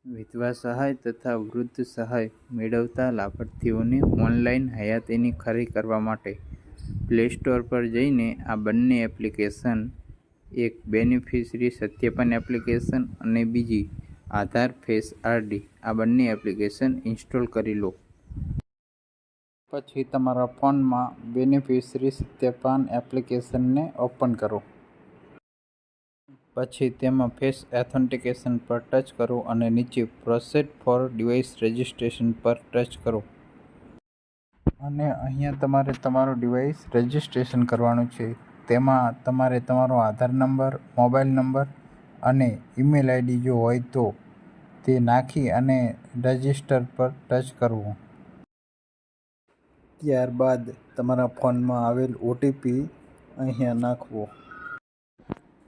વિધવા સહાય તથા વૃદ્ધ સહાય મેળવતા લાભાર્થીઓને ઓનલાઈન હયાતીની ખરી કરવા માટે પ્લે સ્ટોર પર જઈને આ બંને એપ્લિકેશન, એક બેનિફિશરી સત્યાપન એપ્લિકેશન અને બીજી આધાર ફેસ આરડી, આ બંને એપ્લિકેશન ઇન્સ્ટોલ કરી લો. પછી તમારા ફોનમાં બેનિફિશરી સત્યાપન એપ્લિકેશનને ઓપન કરો. પછી તેમાં ફેસ ઓથેન્ટિકેશન પર ટચ કરો અને નીચે પ્રોસેસ ફોર ડિવાઇસ રજિસ્ટ્રેશન પર ટચ કરો. અને અહીંયા તમારે તમારું ડિવાઇસ રજિસ્ટ્રેશન કરવાનું છે. તેમાં તમારે તમારો આધાર નંબર, મોબાઈલ નંબર અને ઈમેલ આઈડી જો હોય તો તે નાખી અને રજિસ્ટર પર ટચ કરવું. ત્યારબાદ તમારા ફોનમાં આવેલ ઓટીપી અહીંયા નાખવો.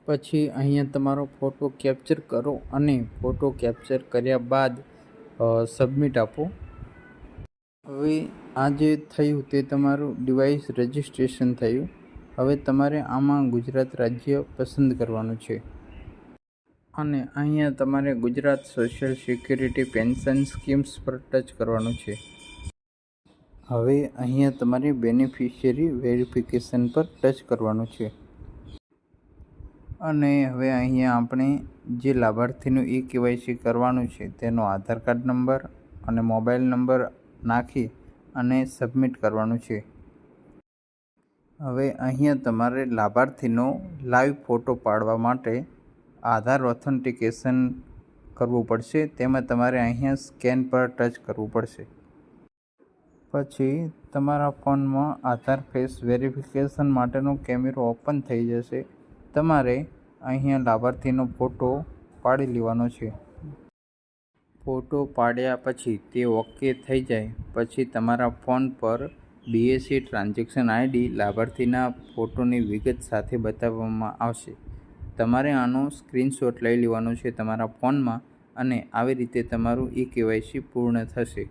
પછી અહીંયા તમારો ફોટો કેપ્ચર કરો અને ફોટો કેપ્ચર કર્યા બાદ સબમિટ આપો. હવે આ જે થયું તે તમારું ડિવાઇસ રજિસ્ટ્રેશન થયું. હવે તમારે આમાં ગુજરાત રાજ્ય પસંદ કરવાનું છે અને અહીંયા તમારે Gujarat social security pension schemes પર ટચ કરવાનું છે. હવે અહીંયા તમારે બેનિફિશિયરી વેરિફિકેશન પર ટચ કરવાનું છે અને હવે અહીંયા આપણે જે લાભાર્થીનું કેવાયસી કરવાનું છે તેનો આધાર કાર્ડ નંબર અને મોબાઈલ નંબર નાખી અને સબમિટ કરવાનું છે. હવે અહીંયા તમારે લાભાર્થીનો લાઈવ ફોટો પાડવા માટે આધાર ઓથેન્ટિકેશન કરવું પડશે. તેમાં તમારે અહીંયા સ્કેન પર ટચ કરવું પડશે. પછી તમારા ફોનમાં આધાર ફેસ વેરિફિકેશન માટેનો કેમેરો ઓપન થઈ જશે. તમારે અહીંયા લાભાર્થીનો ફોટો પાડી લેવાનો છે. ફોટો પાડ્યા પછી તે ઓકે થઈ જાય પછી તમારા ફોન પર બીએસઈ ટ્રાન્ઝેક્શન આઈડી લાભાર્થીના ફોટોની વિગત સાથે બતાવવામાં આવશે. તમારે આનો સ્ક્રીનશોટ લઈ લેવાનો છે તમારા ફોનમાં અને આવી રીતે તમારું કેવાયસી પૂર્ણ થશે.